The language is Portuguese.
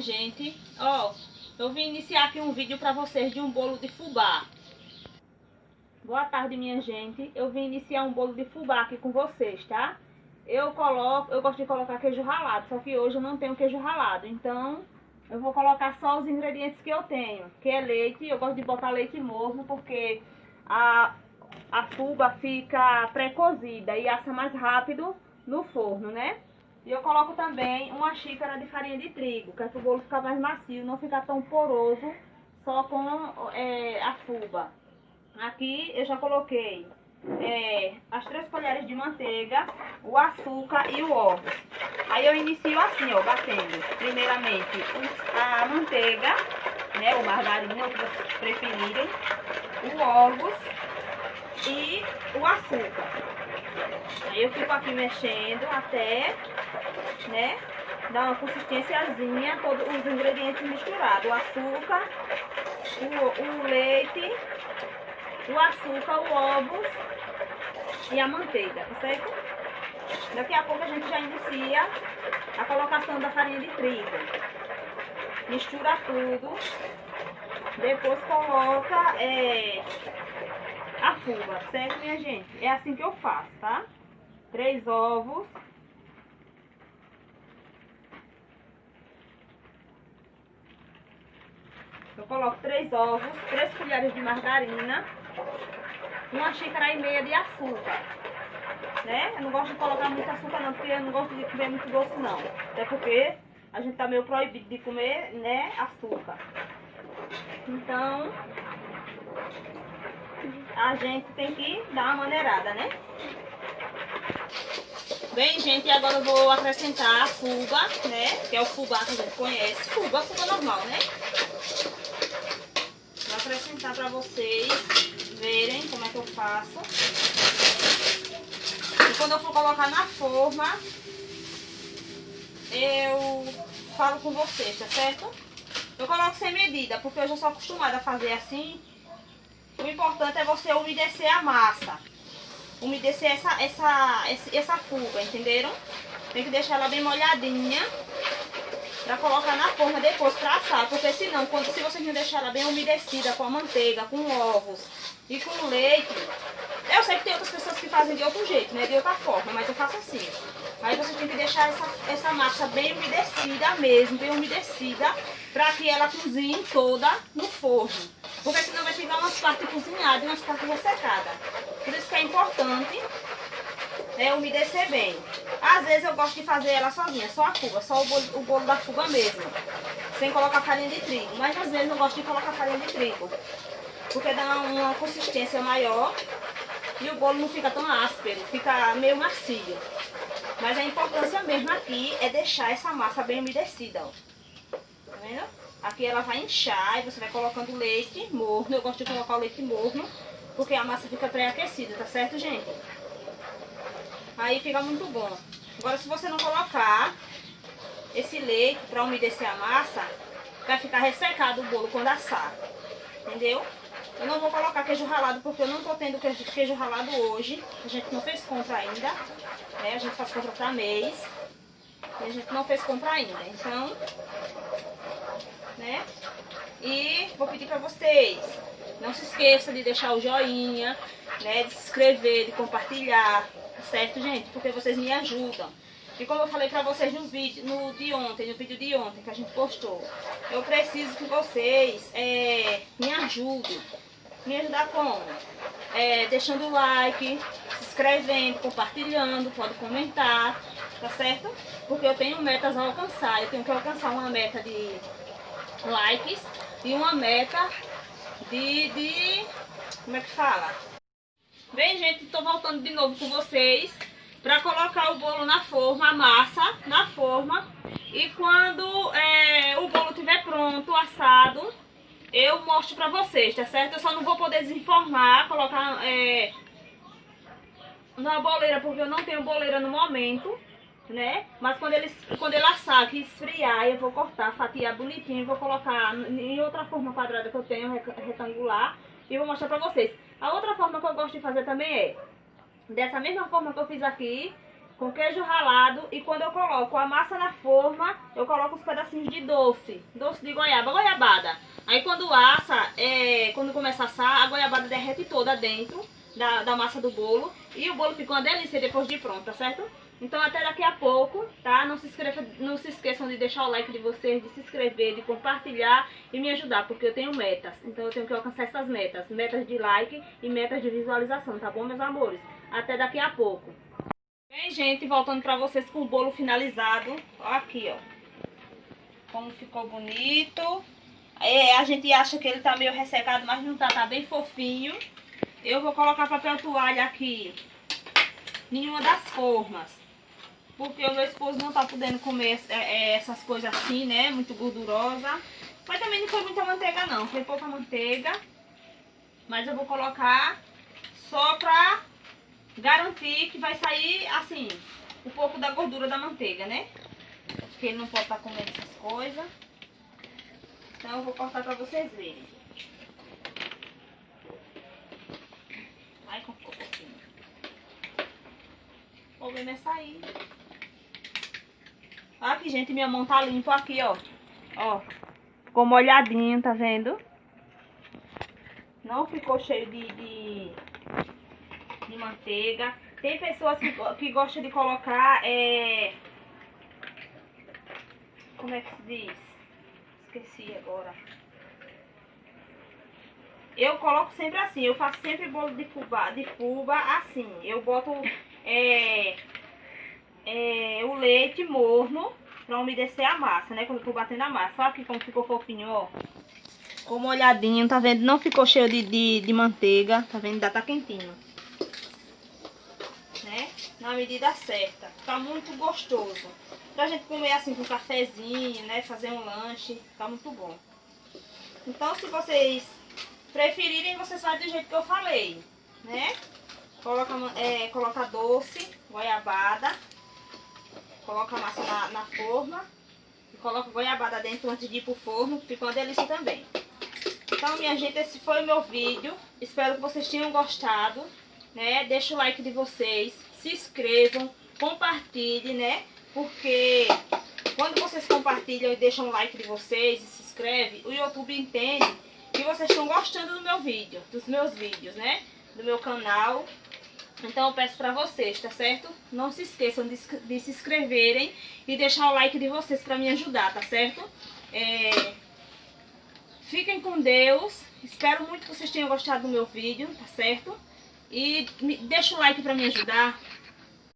gente. Ó, eu vim iniciar aqui um vídeo pra vocês de um bolo de fubá. Boa tarde, minha gente. Eu vim iniciar um bolo de fubá aqui com vocês, tá? Eu gosto de colocar queijo ralado, só que hoje eu não tenho queijo ralado. Então, eu vou colocar só os ingredientes que eu tenho, que é leite. Eu gosto de botar leite morno, porque a fubá fica pré-cozida e assa mais rápido no forno, né? E eu coloco também uma xícara de farinha de trigo, que é para o bolo ficar mais macio, não ficar tão poroso só com a fubá. Aqui eu já coloquei as 3 colheres de manteiga, o açúcar e o ovos. Aí eu inicio assim, ó, batendo primeiramente a manteiga, né, o margarina, o que vocês preferirem, o ovos e o açúcar. Aí eu fico aqui mexendo até, né, dar uma consistênciazinha, todos os ingredientes misturados, o açúcar, o leite, o açúcar, o ovos e a manteiga, tá certo? Daqui a pouco a gente já inicia a colocação da farinha de trigo. Mistura tudo, depois coloca a fubá, certo, minha gente? É assim que eu faço, tá? 3 ovos. Eu coloco 3 ovos, 3 colheres de margarina, 1,5 xícaras de açúcar, né? Eu não gosto de colocar muito açúcar não, porque eu não gosto de comer muito doce não. Até porque a gente tá meio proibido de comer, né, açúcar. Então, a gente tem que dar uma maneirada, né? Bem, gente, agora eu vou acrescentar a fubá, né? Que é o fubá que a gente conhece. Fubá normal, né? Vou acrescentar pra vocês verem como é que eu faço. E quando eu for colocar na forma, eu falo com vocês, tá certo? Eu coloco sem medida, porque eu já sou acostumada a fazer assim. O importante é você umedecer a massa. Umedecer essa fubá, entenderam? Tem que deixar ela bem molhadinha pra colocar na forma depois pra assar. Porque senão, se vocês não deixar ela bem umedecida com a manteiga, com ovos e com leite... Eu sei que tem outras pessoas que fazem de outro jeito, né? De outra forma, mas eu faço assim. Aí você tem que deixar essa massa bem umedecida mesmo, bem umedecida, pra que ela cozinhe toda no forno. Porque senão vai ficar umas partes cozinhadas e umas partes ressecadas. Por isso que é importante umedecer bem. Às vezes eu gosto de fazer ela sozinha, só a fubá, só o bolo da fubá mesmo. Sem colocar farinha de trigo. Mas às vezes eu gosto de colocar farinha de trigo. Porque dá uma consistência maior e o bolo não fica tão áspero, fica meio macio. Mas a importância mesmo aqui é deixar essa massa bem umedecida, ó. Tá vendo? Aqui ela vai inchar e você vai colocando leite morno. Eu gosto de colocar o leite morno, porque a massa fica pré-aquecida, tá certo, gente? Aí fica muito bom. Agora, se você não colocar esse leite para umedecer a massa, vai ficar ressecado o bolo quando assar. Entendeu? Eu não vou colocar queijo ralado porque eu não tô tendo queijo ralado hoje. A gente não fez compra ainda, né? A gente faz compra para mês e a gente não fez compra ainda. Então, né? E vou pedir para vocês, não se esqueça de deixar o joinha, né? De se inscrever, de compartilhar, certo, gente? Porque vocês me ajudam. E como eu falei pra vocês no vídeo de ontem que a gente postou, eu preciso que vocês me ajudem. Me ajudar como? Deixando o like, se inscrevendo, compartilhando, pode comentar, tá certo? Porque eu tenho metas a alcançar. Eu tenho que alcançar uma meta de likes e uma meta de como é que fala? Bem, gente, tô voltando de novo com vocês para colocar o bolo na forma, a massa na forma. E quando o bolo estiver pronto, assado, eu mostro pra vocês, tá certo? Eu só não vou poder desenformar, colocar na boleira, porque eu não tenho boleira no momento, né? Mas quando ele assar, que esfriar, eu vou cortar, fatiar bonitinho e vou colocar em outra forma quadrada que eu tenho, retangular, e vou mostrar pra vocês. A outra forma que eu gosto de fazer também dessa mesma forma que eu fiz aqui, com queijo ralado. E quando eu coloco a massa na forma, eu coloco os pedacinhos de doce de goiaba, goiabada. Aí quando assa, quando começa a assar, a goiabada derrete toda dentro da massa do bolo. E o bolo fica uma delícia depois de pronto, tá certo? Então até daqui a pouco, tá? Não se esqueçam de deixar o like de vocês, de se inscrever, de compartilhar e me ajudar, porque eu tenho metas. Então eu tenho que alcançar essas metas. Metas de like e metas de visualização, tá bom, meus amores? Até daqui a pouco. Bem, gente, voltando pra vocês com o bolo finalizado. Ó aqui, ó. Como ficou bonito. A gente acha que ele tá meio ressecado, mas não tá, tá bem fofinho. Eu vou colocar papel toalha aqui em uma das formas, porque o meu esposo não tá podendo comer essas coisas assim, né? Muito gordurosa. Mas também não foi muita manteiga não, foi pouca manteiga. Mas eu vou colocar só pra garantir que vai sair, assim, um pouco da gordura da manteiga, né? Porque ele não pode estar comendo essas coisas. Então eu vou cortar pra vocês verem. Ai, com um pouquinho. O problema é sair. Aqui, gente, minha mão tá limpa aqui, ó. Ó, ficou molhadinho, tá vendo? Não ficou cheio de manteiga. Tem pessoas que gostam de colocar, como é que se diz? Esqueci agora. Eu coloco sempre assim, eu faço sempre bolo de fubá assim. Eu boto o leite morno pra umedecer a massa, né? Quando eu tô batendo a massa. Olha aqui como ficou fofinho, ó. Ficou molhadinho, tá vendo? Não ficou cheio de manteiga, tá vendo? Ainda tá quentinho. Né? Na medida certa. Tá muito gostoso. Pra gente comer assim com um cafezinho, né? Fazer um lanche, tá muito bom. Então, se vocês preferirem, vocês fazem do jeito que eu falei, né? Coloca doce, goiabada. Coloca a massa na forma. E coloca goiabada dentro antes de ir pro forno. Fica uma delícia também. Então, minha gente, esse foi o meu vídeo. Espero que vocês tenham gostado, né? Deixa o like de vocês, se inscrevam, compartilhem, né? Porque quando vocês compartilham e deixam o like de vocês e se inscrevem, o YouTube entende que vocês estão gostando do meu vídeo, dos meus vídeos, né? Do meu canal. Então eu peço pra vocês, tá certo? Não se esqueçam de se inscreverem e deixar o like de vocês pra me ajudar, tá certo? Fiquem com Deus. Espero muito que vocês tenham gostado do meu vídeo, tá certo? E deixa o like pra me ajudar.